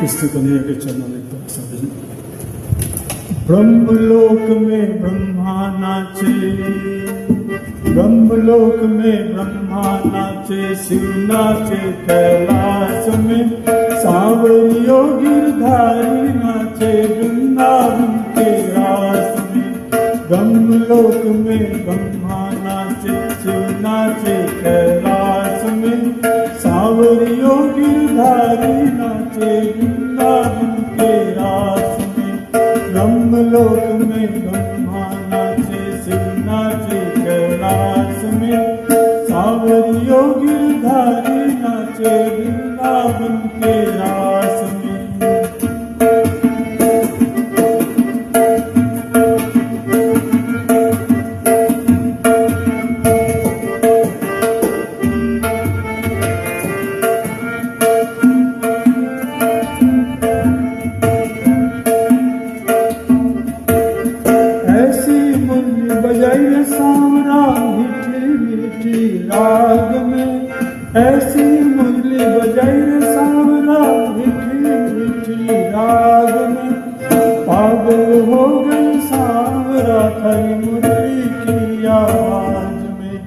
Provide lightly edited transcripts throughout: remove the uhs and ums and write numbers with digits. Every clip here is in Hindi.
कृष्ण कन्हैया के चरणों में सब ब्रह्मलोक में ब्रह्मा नाचे, ब्रह्मलोक में ब्रह्मा नाचे, शिव नाचे कैलाश में, सांवरियो गिरधारी नाचे वृंदावन के रास में। ब्रह्मलोक में ब्रह्मा नाचे, शिव नाचे कैलाश में, सांवरियो गिरधारी नाचे वृंदावन के रास में। ब्रह्मलोक में ब्रह्मा नाचे, शिव नाचे कैलाश में, सांवरियो गिरधारी नाचे वृंदावन के रास में। बजाई सांवरा मीठी मीठी राग में, ऐसी मुरली बजाई सांवरा मीठी मीठी राग में। पागल हो गई सांवरा थारी मुरली की आवाज में,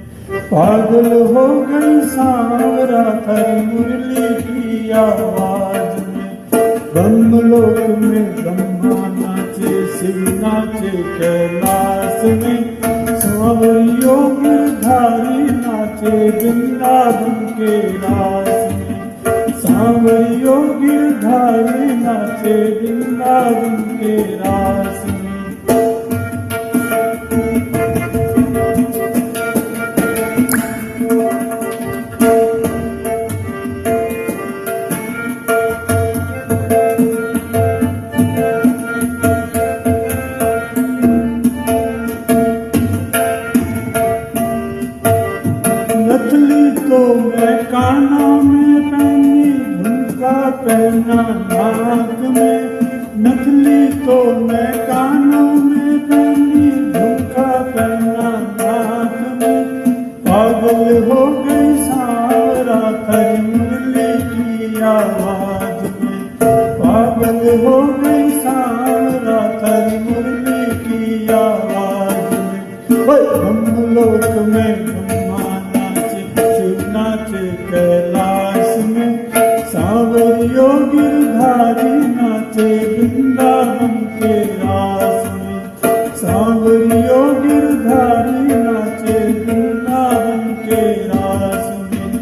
पागल हो गई सांवरा थारी मुरली की आवाज में। ब्रह्मलोक में ब्रह्मा नाचे, शिव नाचे कैलाश में, सांवरियो गिरधारी नाचे वृंदावन के रास में। सांवरियो गिरधारी नाचे वृंदावन के रास में। नथली तो मैं कानों में पहनी, झुमका पहना नाक में। नथली तो मैं कानों में पहनी, झुमका पहना नाक में। पागल हो गई सांवरा थारी मुरली की आवाज में, पागल हो गई सांवरा थारी मुरली की आवाज में। ब्रह्मलोक में कैलाश में, सांवरियो गिरधारी नाचे वृंदावन के रास में। सांवरियो गिरधारी नाचे वृंदावन के रास में।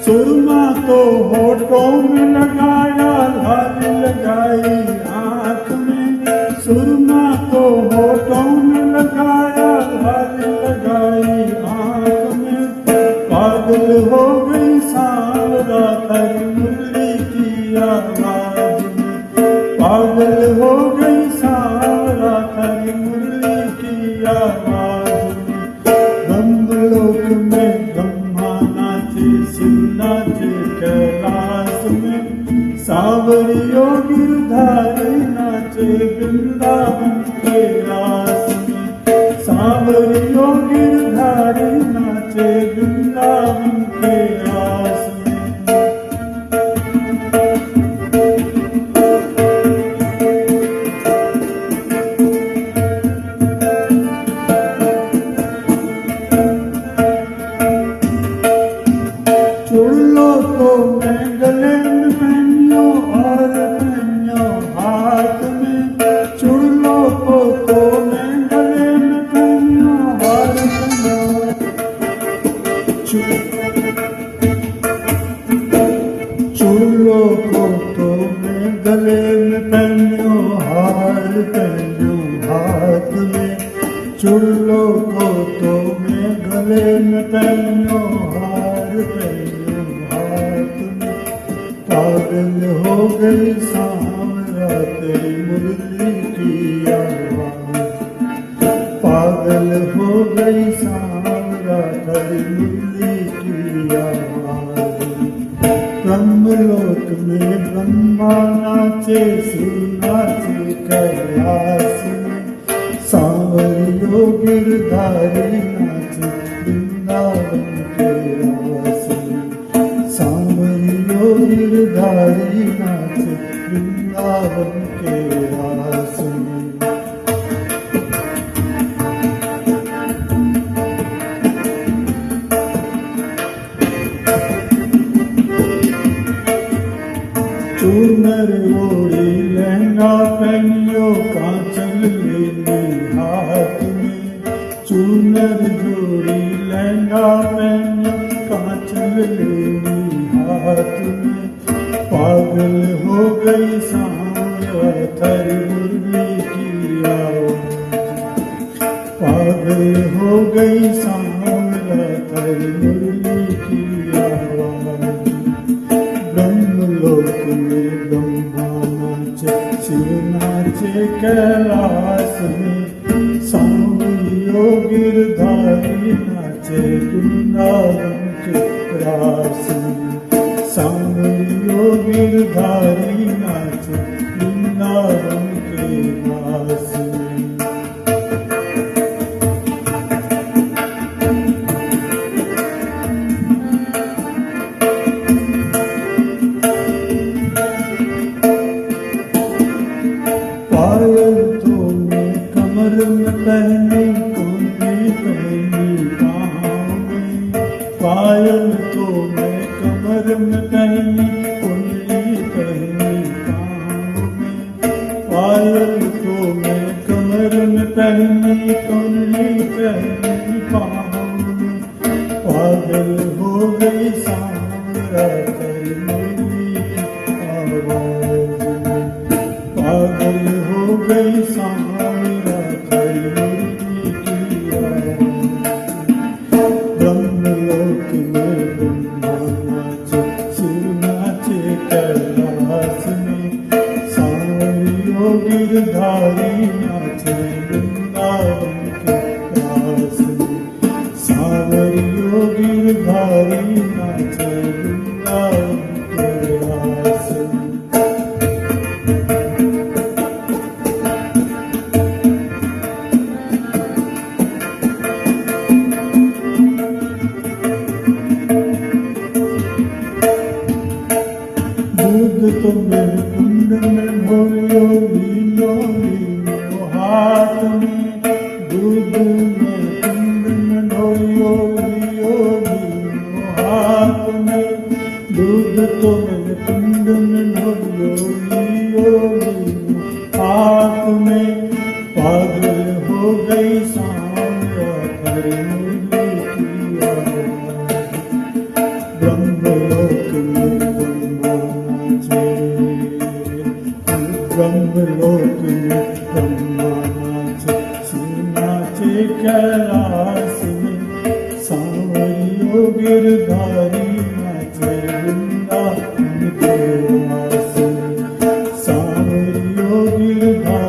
सुरमा तो होठों में लगाया, लाल लगाई आँख में। सुरमा तो होठों में लगाया, लाल लगाई आँख में। पागल हो गई सांवरा थारी मुरली की आवाज में, पागल हो गई सांवरा थारी मुरली की आवाज में। ब्रह्मलोक में ब्रह्मा नाचे, शिव नाचे कैलाश में, सांवरियो गिरधारी नाचे वृंदावन के रास में। सांवरियो गिरधारी नाचे वृंदावन के रास में। चुल्लो तो मैं गले में पहनियो और पहनियो हाथ में। चुल्लो तो मैं गले में पहनियो और पहनियो। चुल्लो को तो मैं गले में पहनियो हार पहनियो हाथ में। चुल्लो को तो मैं गले में पहनियो हार पहनियो हाथ में। पागल हो गई सांवरा तेरी मुरली की आवाज, पागल हो गई सांवरा तेरी मुरली की आवाज। ब्रह्मलोक में ब्रह्मा नाचे, शिव नाचे कैलाश में सांवरियो गिरधारी नाचे वृंदावन के रास में सांवरियो गिरधारी नाचे वृंदावन के रास में। चूनर ओढ़ी लहंगा पहनियो कांचल लेनी हाथ में चूनर जोड़ी लहंगा पहनियो कांचल लेनी हाथ में पागल हो गई सांवरा थर मुरली की आवाज पागल हो गई सांवरा थर मुरली की आवाज। ब्रह्मलोक में ब्रह्मा नाचे शिव नाचे कैलाश में सांवरियो गिरधारी नाचे वृंदावन के रास में सांवरियो गिरधारी नाचे वृंदावन के रास में। पायल तो मैं कमर में पहनी कुंडली पहनी पाँव में पायल तो मैं कमर में पहनी कुंडली पहनी पाँव में पायल तो मैं कमर में पहनी कुंडली पहनी पाँव में पागल हो गई सांवरा कर मेरी आवाज पागल हो गई सांवरा थर मुरली की आवाज। ब्रह्मलोक में ब्रह्मा नाचे शिव नाचे कैलाश में सांवरियो गिरधारी नाचे वृंदावन के रास में सांवरियो गिरधारी नाचे वृंदावन के रास में। दूध तो मेरे कुंड में ढोलियो लीलो लीलो हाथ में दूध मेरे कुंड में ढोलियो लियो लीलो हाथ में दूध तो मेरे कुंड में ढोलियो लियो लीलो हाथ में पागल हो गई सांवरा थर मुरली की आवाज। ब्रह्मलोक में ब्रह्मलोक में ब्रह्मा नाचे शिव नाचे कैलाश में सांवरियो गिरधारी नाचे वृंदावन के रास में सांवरियो गिरधारी